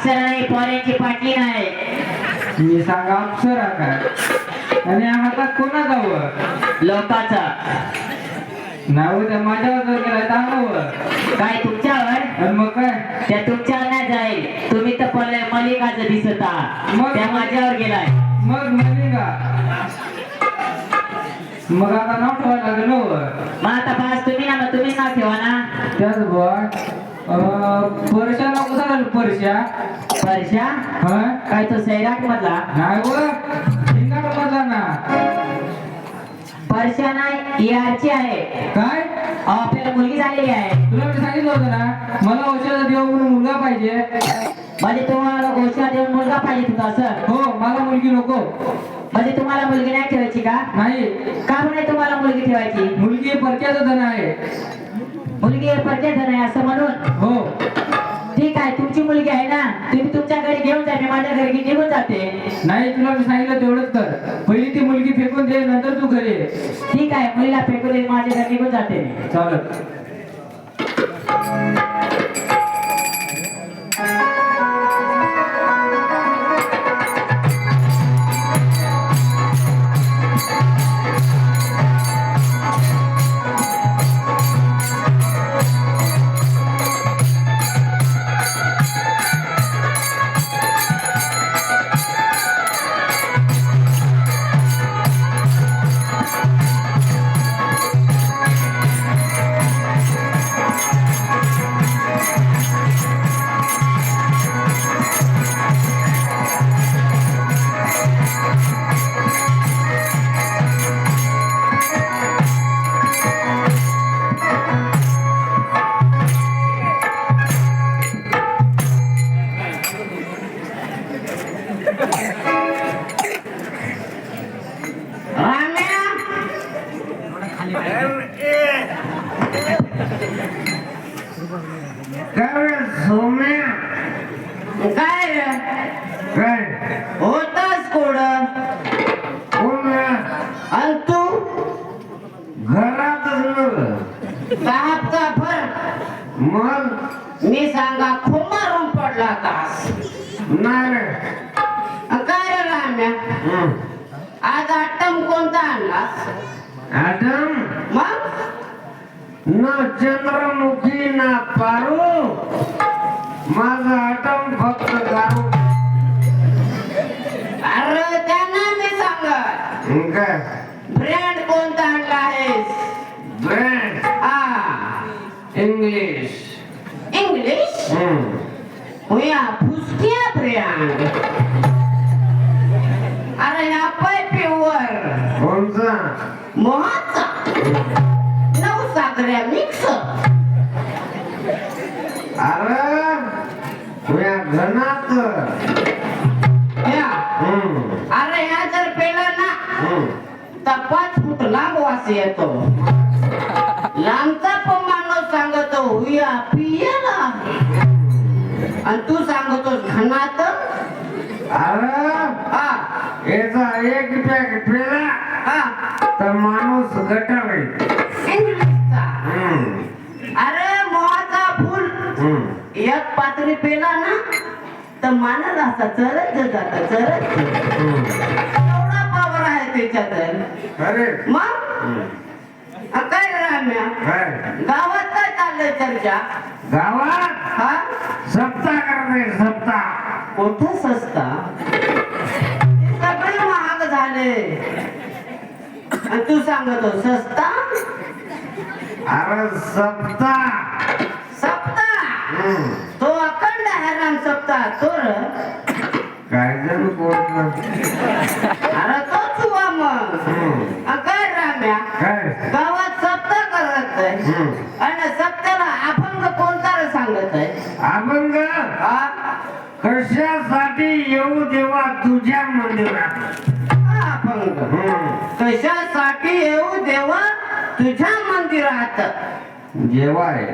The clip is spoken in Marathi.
अप्सरा नाही, पोऱ्याची पाटली नाही. मी सांगा अप्सरा काय आणि हातात कोणा जावं लोकाचा नाव त्या माझ्यावर जर गेला चांगलं काय तुमच्यावर? आणि मग काय त्या तुमच्यावर नाही जाईल. तुम्ही तर मलिकाचं दिसत आहात, मग त्या माझ्यावर गेलाय. मग मलिका मग आता नाव ठेवायला लागेल हो. मग आता पास तुम्ही ना, मग तुम्हीच नाव ठेवा ना. त्याच बघ परशा नाव कसं झालं परशा परशा हा काय तो सैराट मधला? नाही व हिंगाट मधला ना. परशा नाही, यारची आहे. काय आपल्याला मुलगी झालेली आहे. तुला मी सांगितलं होतं ना मला औषध देव म्हणून मुलगा पाहिजे. म्हणजे तुम्हाला औषध देऊन मुलगा पाहिजे तुझा सर? हो मला मुलगी नको. म्हणजे तुम्हाला मुलगी नाही ठेवायची का? नाही का नाही तुम्हाला मुलगी ठेवायची? मुलगी हे परक्याचं धन आहे. मुलगी हे परक्याचं धन आहे असं म्हणून? हो ठीक आहे, तुमची मुलगी आहे ना, तुम्ही तुमच्या घरी घेऊन जा, मी माझ्या घरी निघून जाते. नाही तुला मी सांगितलं तेवढंच कर. पहिली ती मुलगी फेकून दे नंतर तू घरी ये. ठीक आहे, मुलीला फेकून दे, माझ्या घरी निघून जाते मी. चालत काय होतास कोड आणि तू घरात का फर मग मी सांगा खुमारून पडला तास नाही काय रे राम्या, आज आटम कोणता आणलास? आटम मग ना चंद्रमुखी ना पारू माझा आटम फक्त दारू. अरे त्यांना मी सांगत काय ब्रँड कोणता आणला आहेस? ब्रँड हा इंग्लिश. इंग्लिश हुया फुसक्या ब्रँड. अरे ह्या पाय प्युअर कोणचा मोहाचा 9 साखऱ्या मिक्स. अरे तुझ्या घनात अरे ह्या जर पेला ना तर 5 फूट लांब वास येतो. लांबचा पण माणूस सांगतो हुया पियाला आणि तू सांगतोस घनात. अरे हा याचा एक पॅक पेला तर माणूस गटार इंग्लिशचा. अरे मोहाचा फुल एक पातळी पेला ना तर मानस असा चरत जाता चरत. एवढा पावर आहे त्याच्यात. अरे मग काय राम्या, गावात काय चाललंय चर्चा? गावात हा सप्ताह करते सप्ताह. कुठं सस्ता? ते सगळे महाग झाले आणि तू सांगतो सस्ता. अरे सप्ताह सप्ताह तो अखंड हैराण सप्ताह तो काय जण कोण अरे तो चुवा मग काय राम्या, काय गावात सप्ताह करत आहे आणि सप्त्याला अभंग कोणता रे सांगत आहे? अभंग कशासाठी येऊ देवा तुझ्या मंदिरात. अभंग कशासाठी येऊ देवा तुझ्या मंदिरात? जेवाय